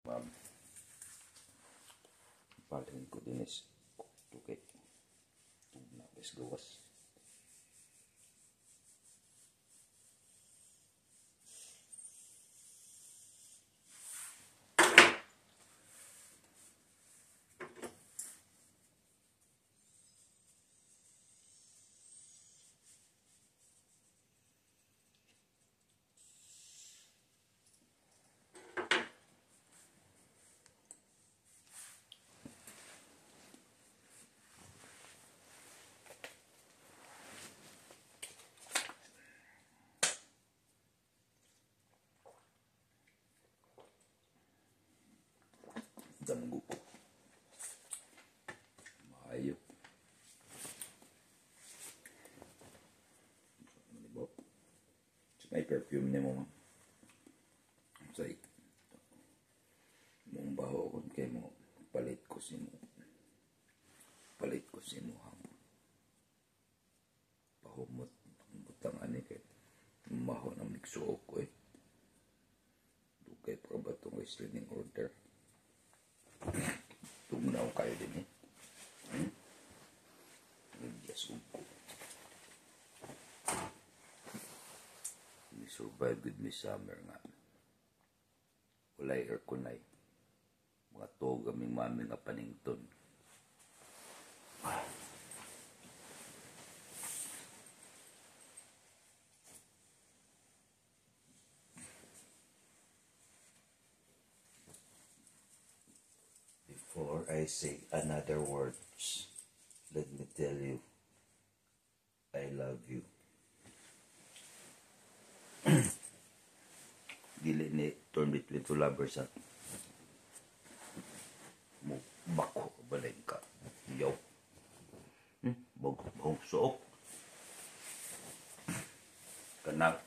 Ma'am, paling ko din is tukit. Nabis gawas. Damgo ko. Maayo. Malibok. So, may perfume niya mo. Say, mong baho ko kay mo. Palit ko si mo. Palit ko si mo. Pahumot. Butang ani kay maho na mixo ko eh. Dukay pa ba itong restraining order? Tugnaw kayo din eh. Nag-yasog ko. Ni-survive with me summer nga. Walay airconay. Mga tog aming mami nga panington. Before I say another words, let me tell you, I love you. Dili ni turn between two lovers ha. Mo bako balay ka. Yaw. Bog suok. Kanang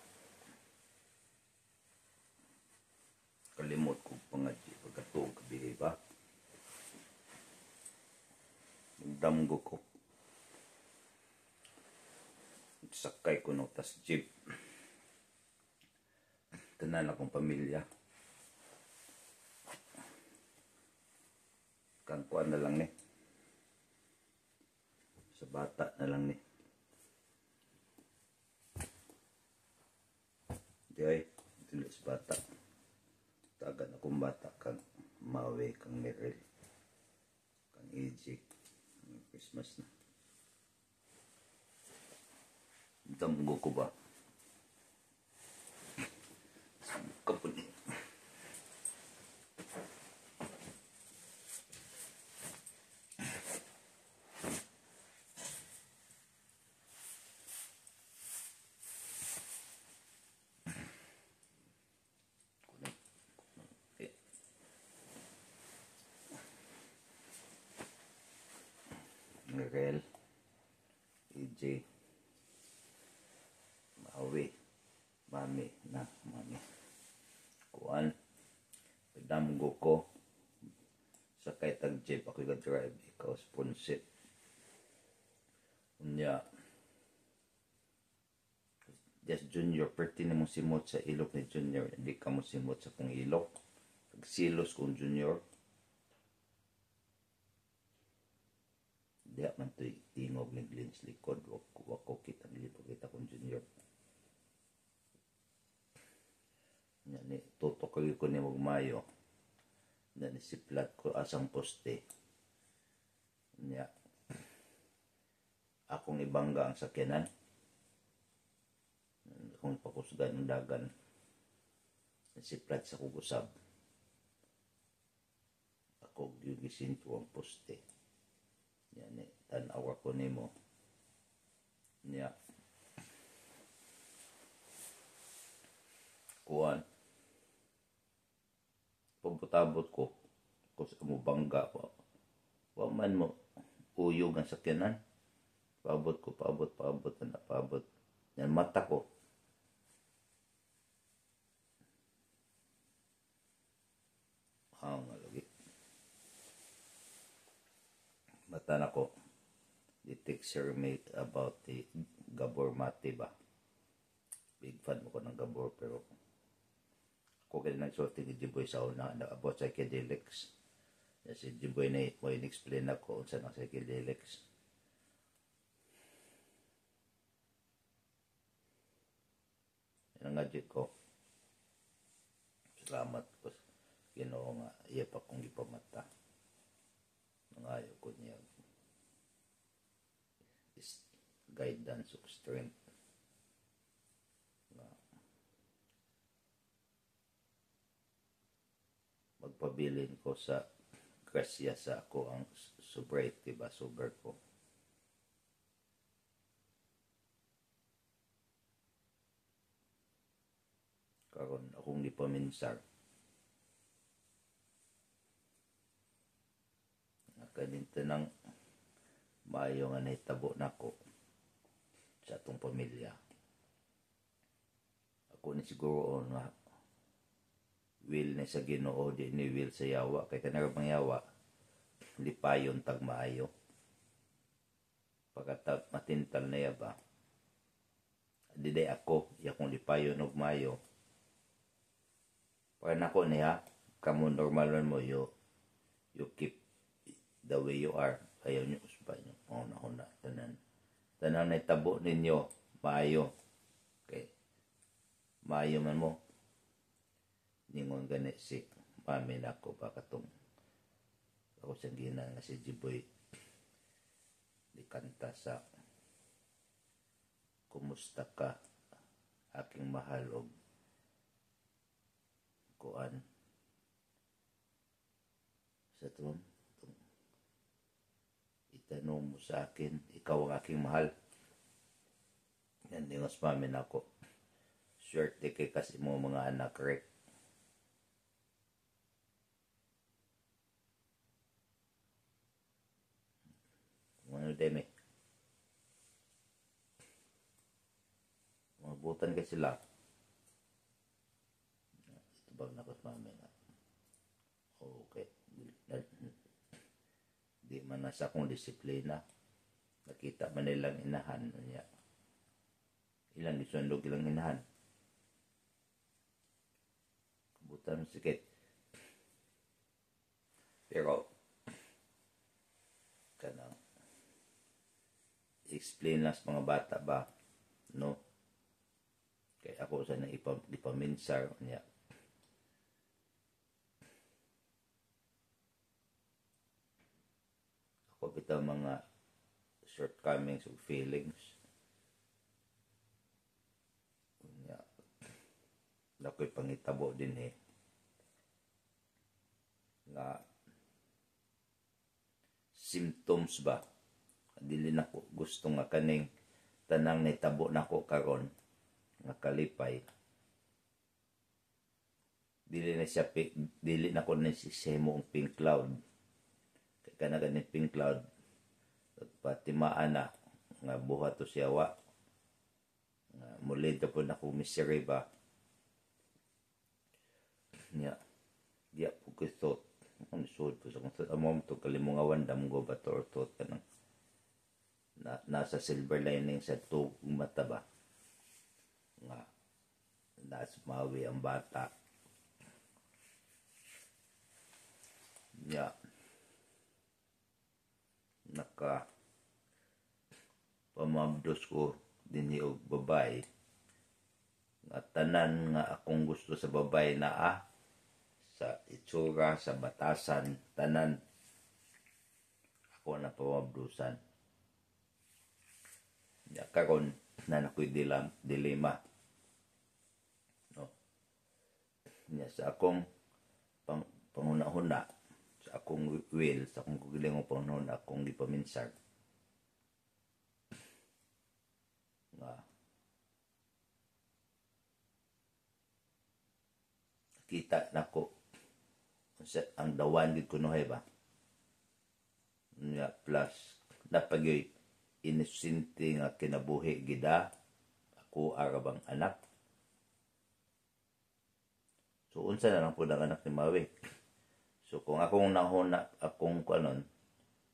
kalimot ko pangadji pagkatuog kabigay ba. Damgo ko. Sakay ko no tas jeep. Tanan akong pamilya. Kangkuan na lang ni. Sa bata na lang ni. Di ay, tuloy sa bata. Tagan akong bata kang Mawe, kang Meril, kang EJ. Christmas na. Damgo ko ba? Kapun. Merel, EJ, Mawe, Mami na Mami. Kuan, damgo ko. Sakay tag jeep ako ga-drive. Ikaw sponsit. Unya, just Junior, perti na mong simot sa ilok ni Junior. Hindi ka mo simot sa kong ilok. Pagsilos kong Junior. Diya man to'y tingog ng lens likod. Wako kita nilipagkita kong Junior. Yan tutok ko ni magmayo. Yan siplat ko asang poste. Yan. Akong ibangga ang sakyanan. Akong ipakusgan ng dagan. Siplat sa kugusab. Ako gigisin ko ang poste. Yan tanawa ko ni mo. Yan. Kuhan. Pagbutabot ko. Kung sa mo bangga ko. Waman mo. Uyog ang sakyanan. Paabot ko. Paabot. Paabot. Yan mata ko. Nga lagi. Mata na ko. The teacher made about the Gabor Mate ba. Big fan mo ko ng Gabor pero ako ako kaya nagsulti ni Jiboy sa una na about psychedelics. Si Jiboy na mo in-explain ako unsa ang psychedelics. Yan nga ko. Salamat ko. Ginoo nga iya pa kong gipamata. Nangayo ko niya is guidance of strength. Magpabilin ko sa grasya sa ako ang sobriety ba, sober ko. Karon akong gipaminsar. Nakaninta ng maayo nga nahitabo nako sa atong pamilya. Ako ni siguro nga will na sa Ginoo di ni will sa yawa kay kanang yawa lipayon tag maayo pagkatap matintal na ba di day ako yakong lipayon og maayo para nako niya kamo normal mo you keep the way you are ayaw nyo usbay nyo una tanan na tabo ninyo maayo okay maayo man mo ningon gani si mami nako pa katong ako sa gina nga si Jiboy di kanta sa kumusta ka aking mahal og kuan sa tong itanong mo sa akin ikaw ang aking mahal yan din mas mami nako swerte kay kasi mo mga anak correct. Ano deme mabutan ka sila ito bang nakos mami nga okay di man nasa akong disiplina nakita man nilang inahan niya ilang isundog ilang inahan kabutan sikit pero kanang explain lang sa mga bata ba no kay ako sa nang ipaminsar niya ako bitaw mga shortcomings o feelings niya nako'y pangitabo din nga symptoms ba dili nako gusto nga kaning tanang nitabo nako karon nga kalipay dili nako na sisemo ang pink cloud kay kana ganing pink cloud patimaan na nga buhat to siyawa nga mulid po nako misery ba nya dia po gusto ang sud po sa amom to kalimungawan damgo ba to kanang nasa silver lining sa tugong mata ba nga nasa mawi ang bata niya naka pamabdos ko din og babay nga tanan nga akong gusto sa babay na sa itsura sa batasan tanan ako na pamabdusan ya karon na nakoy dilema no nya sa akong panghuna-huna sa akong will sa akong gilingon panghuna akong gipaminsar nga kita nako ang dawan gid kunohay ba nya plus napagyoy inosente nga kinabuhi gida ako arabang anak so unsa na lang po ang anak ni Mawi so kung akong nahuna akong kanon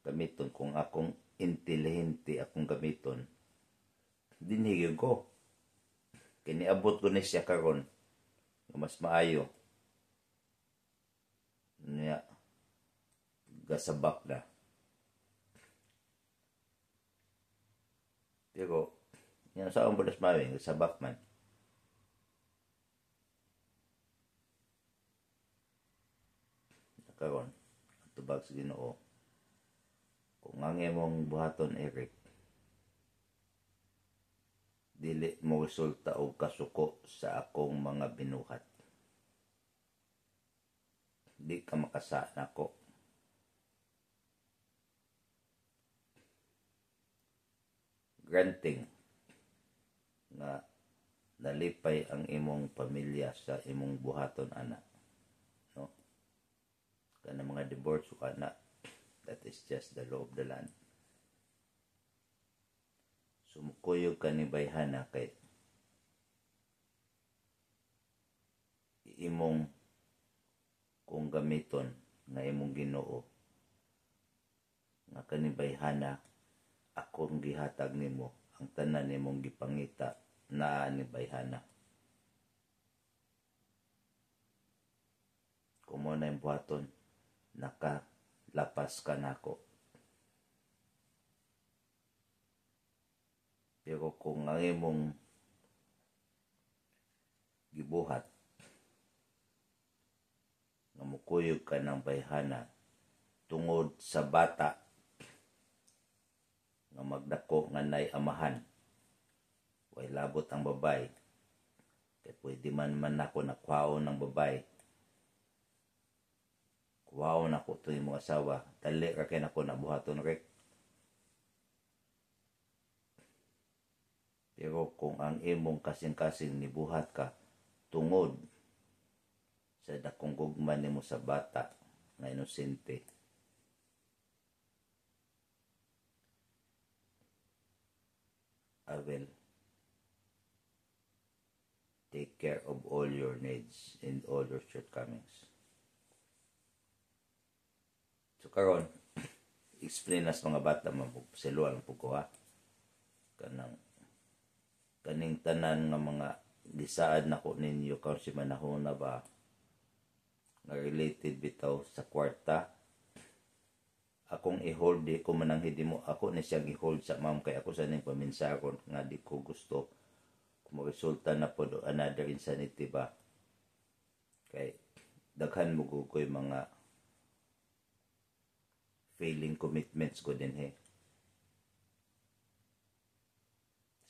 gamiton kung akong intelihente akong gamiton dinhigyon ko kiniabot ko ni siya karon mas maayo gasabak na. Pero yan sa akong budas mawing gasabak man. Karon tubag sa Ginoo, kung ang imong buhaton, Eric, dili mo resulta og kasuko sa akong mga binuhat. Di ka makasa nako. Granting nga nalipay ang imong pamilya sa imong buhaton, ana. No? Kana mga divorce o ana, that is just the law of the land. Sumukuyog ka ni bayhana kay imong kung gamiton nga imong Ginoo nga kani bayhana akong gihatag nimo, ang tanan nimong gipangita naa ni bayhana. Kung mo na yung buhaton, nakalapas ka nako. Pero kung ang imong gibuhat nga mukuyog ka ng bayhana tungod sa bata nga magdako nga nay amahan, way labot ang babay, kay pwede man ako nakwaon ng babay, kuwaon ako ito yung mga asawa, dali ka kayo nako nabuhaton rek. Pero kung ang imong kasing-kasing nibuhat ka tungod sa dakong gugman nimo sa bata nga inosente, I will take care of all your needs and all your shortcomings. So karon, explain nas mga bata mapagsiluan po ko ha. Kaning tanan nga mga gisaad nako ninyo karon si manahon na ba nga related bitaw sa kwarta. Akong i-hold, di ko mananghidi mo. Ako na siyang i-hold sa ma'am kay ako sa ning paminsaron nga di ko gusto resulta na po do another insanity ba. Kay daghan mo ko'y mga failing commitments ko din he.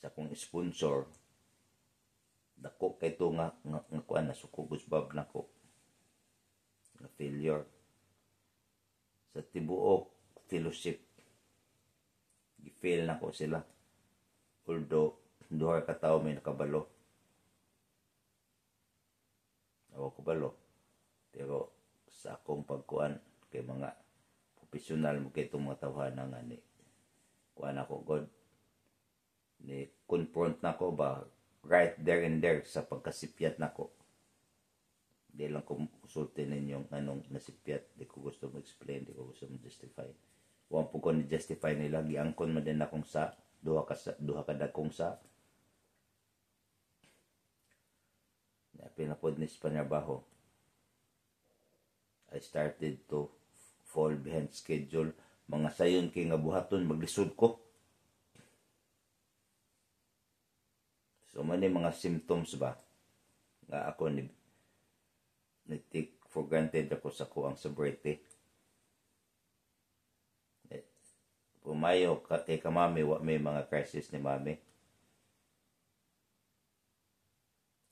Sa kong sponsor, dako kay to nga kuan na sukugos bab nako. Nga failure. Sa tibuok fellowship, gi-fail na ko sila. Although, duha ka tao may nakabalo. Ako kabalo. Pero sa akong pagkuan, kay mga professional mo kay itong mga tawhana nga ni kuan ako God. Ni confront na ko ba, right there and there sa pagkasipyat na ko. Di lang ko usultin ninyong anong nasipyat. Di ko gusto mag-explain. Di ko gusto mag-justify. Huwag po ko ni-justify nila. Giangkon mo din akong sa. Duha ka dakong sa. Pinapod ni Spanyarbaho. I started to fall behind schedule. Mga sayon kay nga buhaton. Maglisod ko. So, mani mga symptoms ba? Nga ako take for granted ako sa kuang sobriety. Pumayo kay kamami, wa may mga crisis ni mami.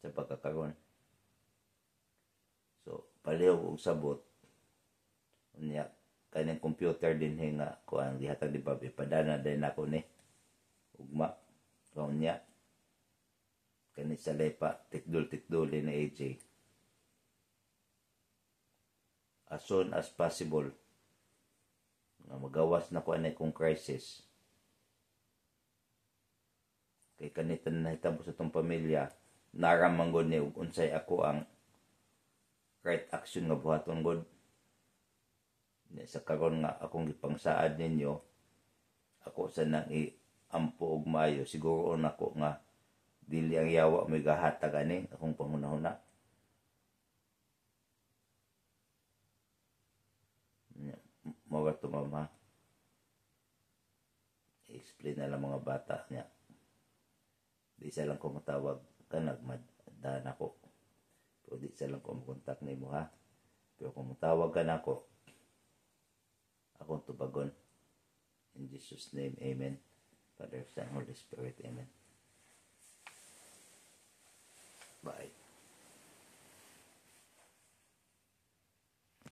Sa pagkakaroon. So, paliw og sabot. Unya, kanyang computer din nga kuang gihatag di ba, ipadana din ako ni. Ugma. Unya, kani sa lepa, tikdul ni AJ. As soon as possible nga magawas na ko anay kong crisis kay kanitan na hitabo sa tong pamilya naramang gud ni ug unsay ako ang right action nga buhaton gud sa karon nga akong gipangsaad ninyo ako sa nang iampo og maayo siguro nako nga dili ang yawa may gahatag ani akong panghunahuna. to mama. I-explain na lang mga bata niya. Di sa lang ko matawag ka, nagmadaan ako. Pero di sa lang ko makontak ni mo ha. Pero kung matawag ka na ako, akong tubagon. In Jesus' name, Amen. Father, Son, Holy Spirit, Amen. Bye.